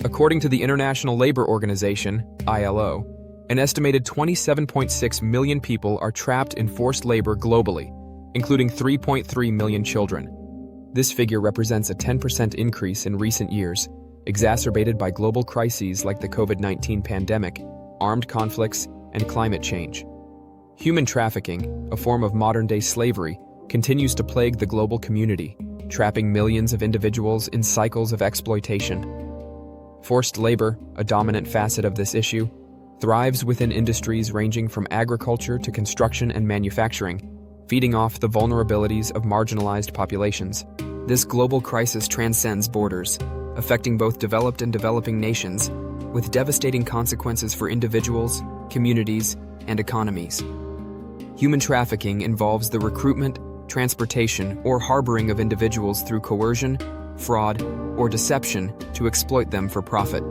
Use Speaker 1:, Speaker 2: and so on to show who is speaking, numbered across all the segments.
Speaker 1: According to the International Labor Organization, ILO, an estimated 27.6 million people are trapped in forced labor globally, including 3.3 million children. This figure represents a 10% increase in recent years, exacerbated by global crises like the COVID-19 pandemic, armed conflicts, and climate change. Human trafficking, a form of modern-day slavery, continues to plague the global community, trapping millions of individuals in cycles of exploitation. Forced labor, a dominant facet of this issue, thrives within industries ranging from agriculture to construction and manufacturing, feeding off the vulnerabilities of marginalized populations. This global crisis transcends borders, affecting both developed and developing nations, with devastating consequences for individuals, communities, and economies. Human trafficking involves the recruitment, transportation, or harboring of individuals through coercion, fraud, or deception to exploit them for profit.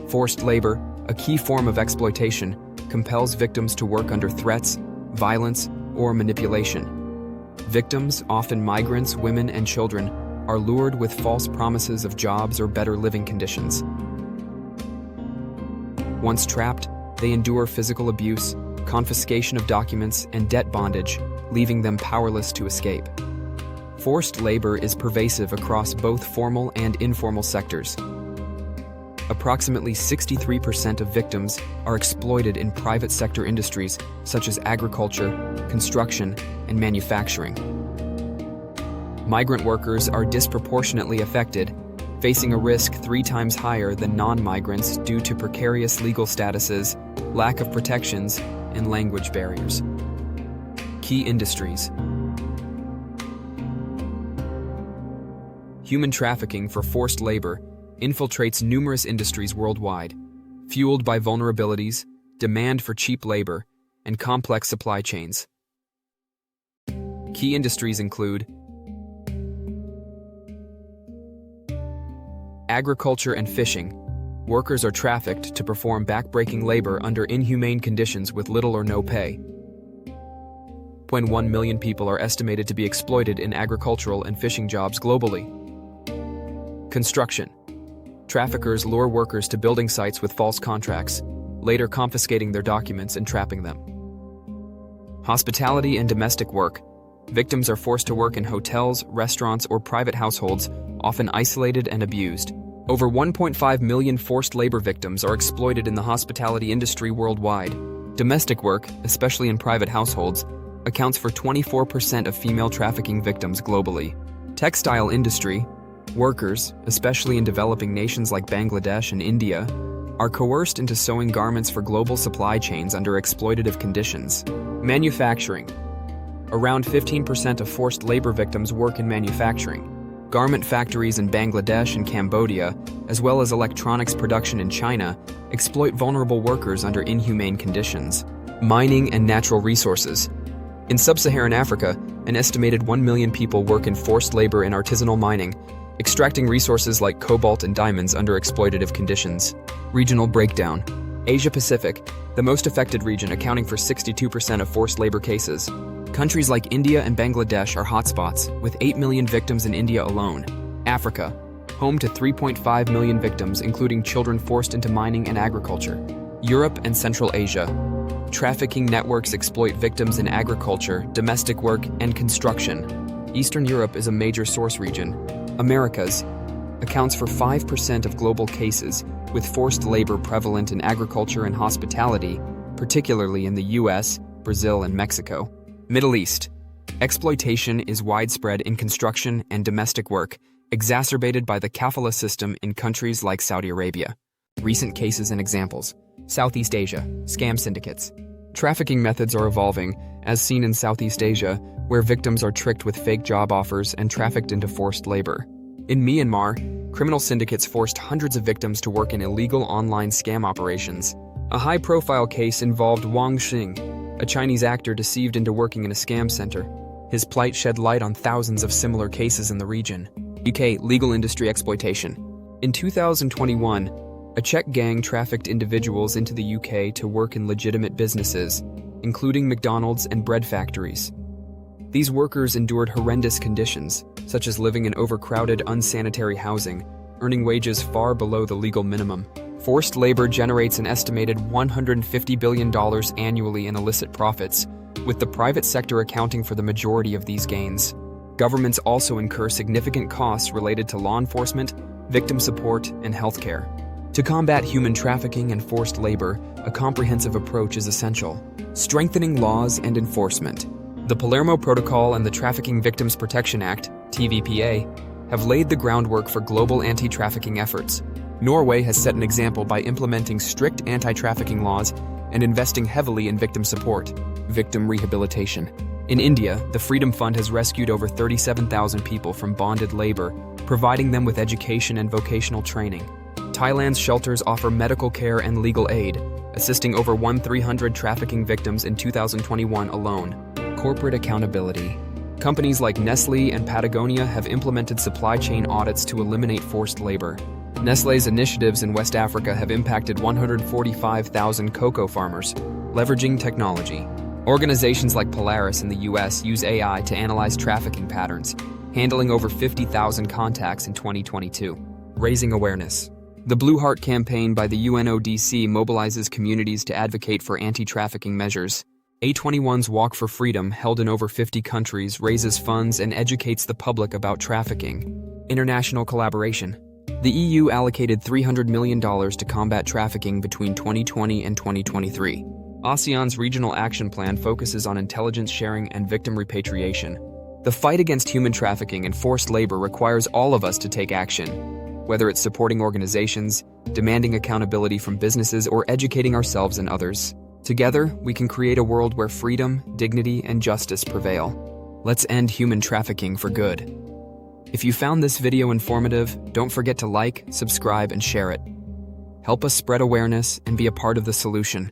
Speaker 1: Forced labor, a key form of exploitation, compels victims to work under threats, violence, or manipulation. Victims, often migrants, women, and children, are lured with false promises of jobs or better living conditions. Once trapped, they endure physical abuse, confiscation of documents, and debt bondage, leaving them powerless to escape. Forced labor is pervasive across both formal and informal sectors. Approximately 63% of victims are exploited in private sector industries such as agriculture, construction, and manufacturing. Migrant workers are disproportionately affected, facing a risk 3 times higher than non-migrants due to precarious legal statuses, lack of protections, and language barriers. Key industries. Human trafficking for forced labor infiltrates numerous industries worldwide, fueled by vulnerabilities, demand for cheap labor, and complex supply chains. Key industries include agriculture and fishing. Workers are trafficked to perform back-breaking labor under inhumane conditions with little or no pay. 1 million people are estimated to be exploited in agricultural and fishing jobs globally. Construction. Traffickers lure workers to building sites with false contracts, later confiscating their documents and trapping them. Hospitality and domestic work. Victims are forced to work in hotels, restaurants, or private households, often isolated and abused. Over 1.5 million forced labor victims are exploited in the hospitality industry worldwide. Domestic work, especially in private households, accounts for 24% of female trafficking victims globally. Textile industry. Workers, especially in developing nations like Bangladesh and India, are coerced into sewing garments for global supply chains under exploitative conditions. Manufacturing. Around 15% of forced labor victims work in manufacturing. Garment factories in Bangladesh and Cambodia, as well as electronics production in China, exploit vulnerable workers under inhumane conditions. Mining and natural resources. In sub-Saharan Africa, an estimated 1 million people work in forced labor in artisanal mining, extracting resources like cobalt and diamonds under exploitative conditions. Regional breakdown. Asia-Pacific, the most affected region, accounting for 62% of forced labor cases. Countries like India and Bangladesh are hotspots, with 8 million victims in India alone. Africa, home to 3.5 million victims, including children forced into mining and agriculture. Europe and Central Asia. Trafficking networks exploit victims in agriculture, domestic work, and construction. Eastern Europe is a major source region. Americas accounts for 5% of global cases, with forced labor prevalent in agriculture and hospitality, particularly in the US, Brazil, and Mexico. Middle East. Exploitation is widespread in construction and domestic work, exacerbated by the kafala system in countries like Saudi Arabia. Recent cases and examples. Southeast Asia. Scam syndicates. Trafficking methods are evolving, as seen in Southeast Asia, where victims are tricked with fake job offers and trafficked into forced labor. In Myanmar, criminal syndicates forced hundreds of victims to work in illegal online scam operations. A high-profile case involved Wang Xing, a Chinese actor deceived into working in a scam center. His plight shed light on thousands of similar cases in the region. UK legal industry exploitation. In 2021, a Czech gang trafficked individuals into the UK to work in legitimate businesses, including McDonald's and bread factories. These workers endured horrendous conditions, such as living in overcrowded, unsanitary housing, earning wages far below the legal minimum. Forced labor generates an estimated $150 billion annually in illicit profits, with the private sector accounting for the majority of these gains. Governments also incur significant costs related to law enforcement, victim support, and healthcare. To combat human trafficking and forced labor, a comprehensive approach is essential. Strengthening laws and enforcement. The Palermo Protocol and the Trafficking Victims Protection Act, TVPA, have laid the groundwork for global anti-trafficking efforts. Norway has set an example by implementing strict anti-trafficking laws and investing heavily in victim support, victim rehabilitation. In India, the Freedom Fund has rescued over 37,000 people from bonded labor, providing them with education and vocational training. Thailand's shelters offer medical care and legal aid, assisting over 1,300 trafficking victims in 2021 alone. Corporate accountability. Companies like Nestlé and Patagonia have implemented supply chain audits to eliminate forced labor. Nestlé's initiatives in West Africa have impacted 145,000 cocoa farmers, leveraging technology. Organizations like Polaris in the US use AI to analyze trafficking patterns, handling over 50,000 contacts in 2022. Raising awareness. The Blue Heart campaign by the UNODC mobilizes communities to advocate for anti-trafficking measures. A21's Walk for Freedom, held in over 50 countries, raises funds and educates the public about trafficking. International collaboration. The EU allocated $300 million to combat trafficking between 2020 and 2023. ASEAN's regional action plan focuses on intelligence sharing and victim repatriation. The fight against human trafficking and forced labor requires all of us to take action. Whether it's supporting organizations, demanding accountability from businesses, or educating ourselves and others. Together, we can create a world where freedom, dignity, and justice prevail. Let's end human trafficking for good. If you found this video informative, don't forget to like, subscribe, and share it. Help us spread awareness and be a part of the solution.